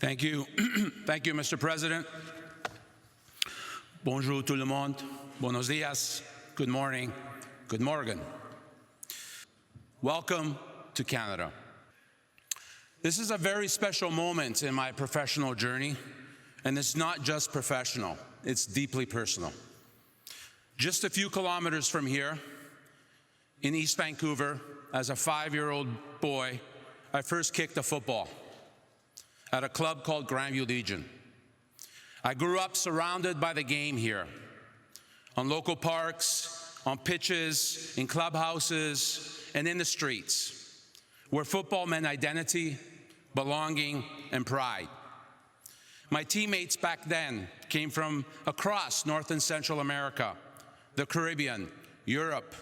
Thank you. Thank you, Mr. President. Bonjour tout le monde. Buenos dias. Good morning. Good morgen. Welcome to Canada. This is a very special moment in my professional journey, and it's not just professional, it's deeply personal. Just a few kilometers from here, in East Vancouver, as a 5-year-old boy, I first kicked a football at a club called Grandview Legion. I grew up surrounded by the game here, on local parks, on pitches, in clubhouses, and in the streets, where football meant identity, belonging, and pride. My teammates back then came from across North and Central America, the Caribbean, Europe,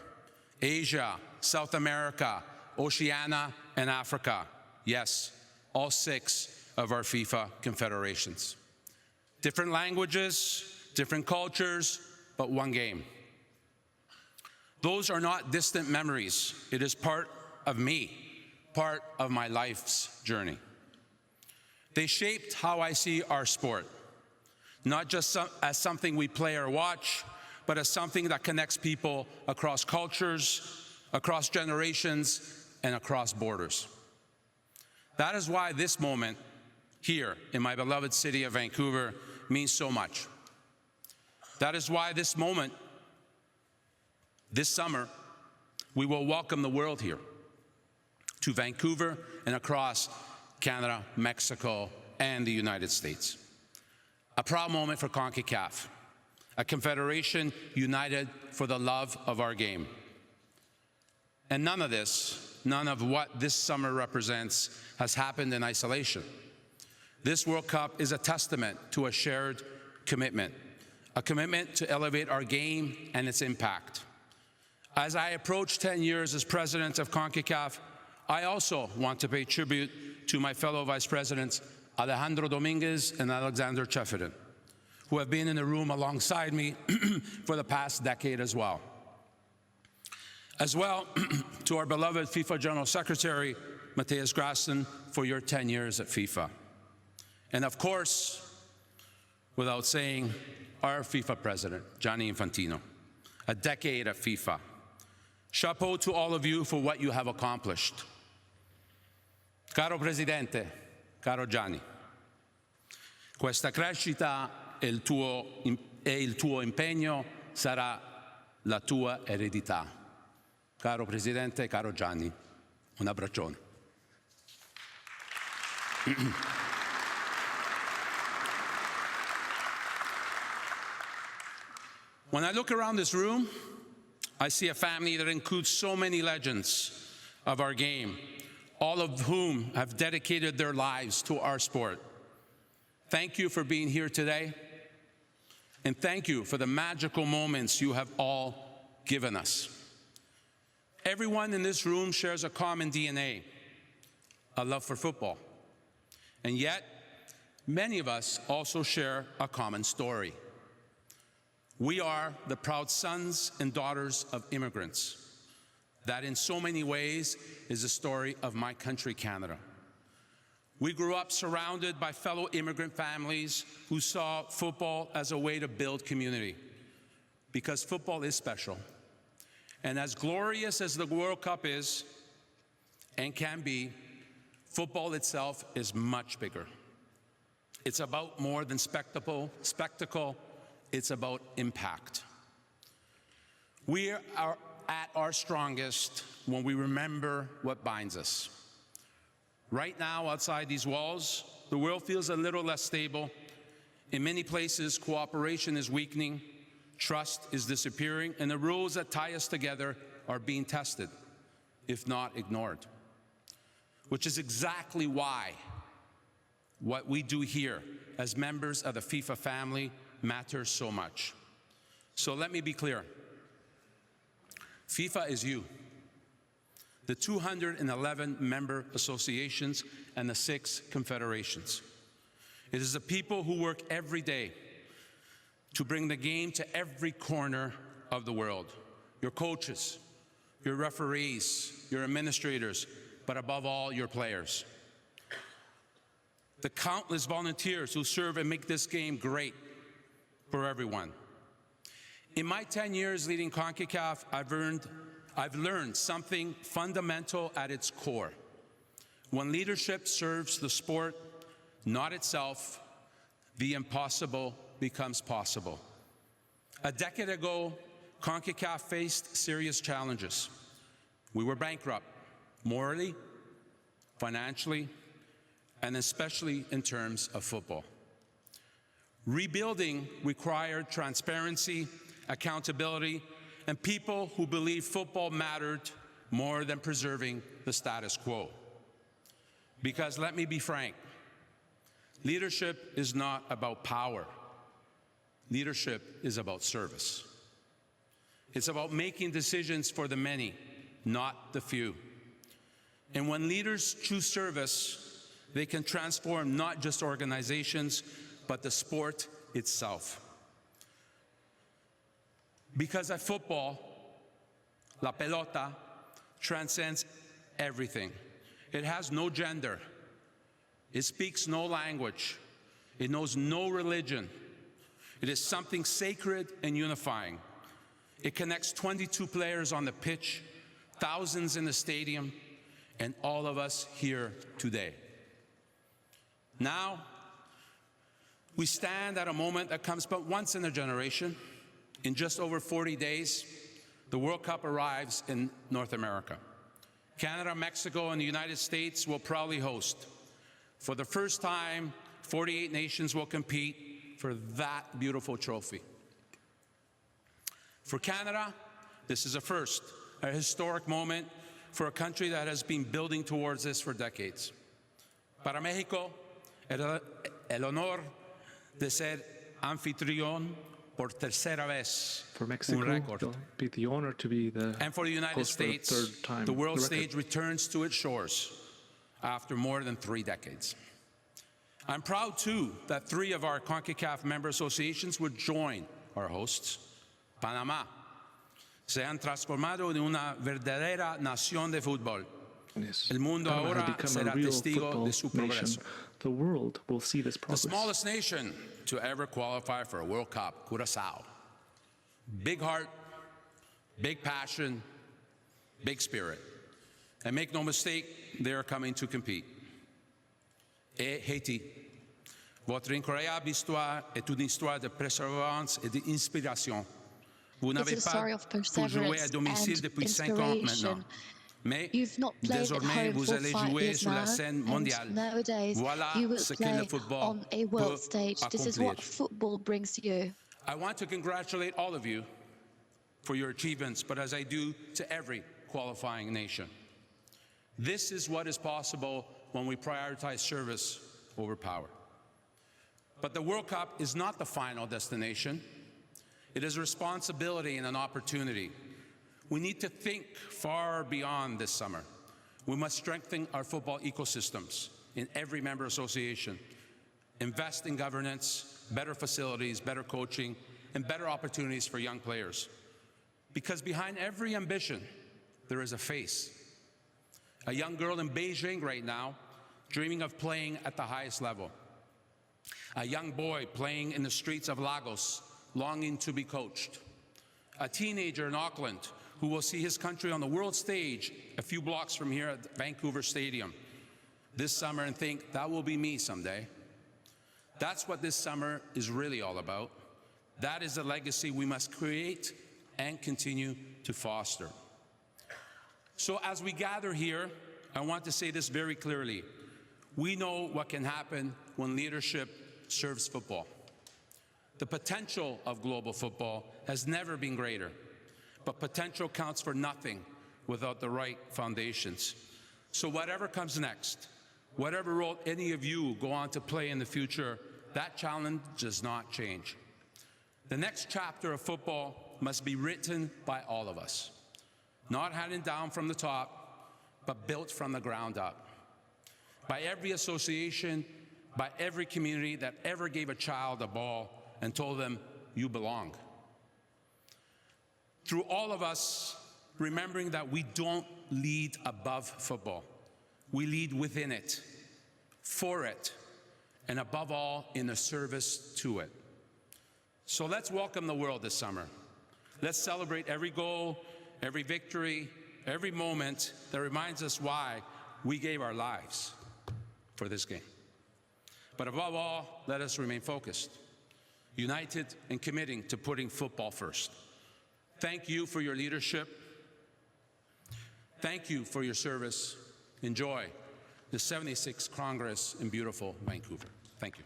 Asia, South America, Oceania, and Africa. Yes, all 6 of our FIFA confederations. Different languages, different cultures, but one game. Those are not distant memories. It is part of me, part of my life's journey. They shaped how I see our sport, not just as something we play or watch, but as something that connects people across cultures, across generations, and across borders. That is why this moment here in my beloved city of Vancouver means so much. That is why this moment, this summer, we will welcome the world here to Vancouver and across Canada, Mexico, and the United States. A proud moment for Concacaf, a confederation united for the love of our game. And none of what this summer represents has happened in isolation. This World Cup is a testament to a shared commitment, a commitment to elevate our game and its impact. As I approach 10 years as president of Concacaf, I also want to pay tribute to my fellow vice presidents, Alejandro Dominguez and Alexander Cheferin, who have been in the room alongside me for the past decade as well. As well, to our beloved FIFA General Secretary, Matthias Grassen, for your 10 years at FIFA. And of course, without saying, our FIFA president, Gianni Infantino, a decade at FIFA. Chapeau to all of you for what you have accomplished. Caro Presidente, caro Gianni, questa crescita e il tuo impegno sarà la tua eredità. Caro Presidente, caro Gianni, un abbraccione. When I look around this room, I see a family that includes so many legends of our game, all of whom have dedicated their lives to our sport. Thank you for being here today, and thank you for the magical moments you have all given us. Everyone in this room shares a common DNA, a love for football. And yet, many of us also share a common story. We are the proud sons and daughters of immigrants. That in so many ways is the story of my country, Canada. We grew up surrounded by fellow immigrant families who saw football as a way to build community, because football is special. And as glorious as the World Cup is and can be, football itself is much bigger. It's about more than spectacle. It's about impact. We are at our strongest when we remember what binds us. Right now, outside these walls, the world feels a little less stable. In many places, cooperation is weakening, trust is disappearing, and the rules that tie us together are being tested, if not ignored. Which is exactly why what we do here as members of the FIFA family matters so much. So let me be clear. FIFA is you, the 211 member associations and the 6 confederations. It is the people who work every day to bring the game to every corner of the world. Your coaches, your referees, your administrators, but above all, your players. the countless volunteers who serve and make this game great for everyone. In my 10 years leading Concacaf, I've learned something fundamental at its core. When leadership serves the sport, not itself, the impossible becomes possible. A decade ago, Concacaf faced serious challenges. We were bankrupt, morally, financially, and especially in terms of football. Rebuilding required transparency, accountability, and people who believed football mattered more than preserving the status quo. Because let me be frank, leadership is not about power. Leadership is about service. It's about making decisions for the many, not the few. And when leaders choose service, they can transform not just organizations, but the sport itself. Because at football, la pelota transcends everything. It has no gender. It speaks no language. It knows no religion. It is something sacred and unifying. It connects 22 players on the pitch, thousands in the stadium, and all of us here today. Now, we stand at a moment that comes but once in a generation. In just over 40 days, the World Cup arrives in North America. Canada, Mexico, and the United States will proudly host. For the first time, 48 nations will compete for that beautiful trophy. For Canada, this is a first, a historic moment for a country that has been building towards this for decades. Para México, el honor de ser anfitrión por tercera vez. For Mexico, it'll be the honor to be the and for the United States, third time the world stage returns to its shores after more than 3 decades. I'm proud, too, that 3 of our CONCACAF member associations would join our hosts. Panamá se han transformado en una verdadera nación de fútbol. Yes. El mundo ahora será testigo de su progreso. The world will see this progress. The smallest nation to ever qualify for a World Cup, Curaçao. Big heart, big passion, big spirit. And make no mistake, they are coming to compete. Et Haiti. Votre incroyable histoire est une histoire de persévérance et d'inspiration. Vous n'avez pas pu jouer à domicile depuis 5 ans maintenant. Mais désormais, vous allez jouer sur la scène mondiale. Voilà ce que le football peut accomplir. I want to congratulate all of you for your achievements, but as I do to every qualifying nation. This is what is possible when we prioritize service over power. But the World Cup is not the final destination. It is a responsibility and an opportunity. We need to think far beyond this summer. We must strengthen our football ecosystems in every member association, invest in governance, better facilities, better coaching, and better opportunities for young players. Because behind every ambition, there is a face. A young girl in Beijing right now, dreaming of playing at the highest level. A young boy playing in the streets of Lagos, longing to be coached. A teenager in Auckland who will see his country on the world stage a few blocks from here at Vancouver Stadium this summer and think, that will be me someday. That's what this summer is really all about. That is the legacy we must create and continue to foster. So as we gather here, I want to say this very clearly. We know what can happen when leadership serves football. The potential of global football has never been greater, but potential counts for nothing without the right foundations. So whatever comes next, whatever role any of you go on to play in the future, that challenge does not change. The next chapter of football must be written by all of us, not handed down from the top, but built from the ground up. By every association, by every community that ever gave a child a ball and told them, you belong. Through all of us, remembering that we don't lead above football. We lead within it, for it, and above all, in the service to it. So let's welcome the world this summer. Let's celebrate every goal, every victory, every moment that reminds us why we gave our lives for this game. But above all, let us remain focused, united and committing to putting football first. Thank you for your leadership. Thank you for your service. Enjoy the 76th Congress in beautiful Vancouver. Thank you.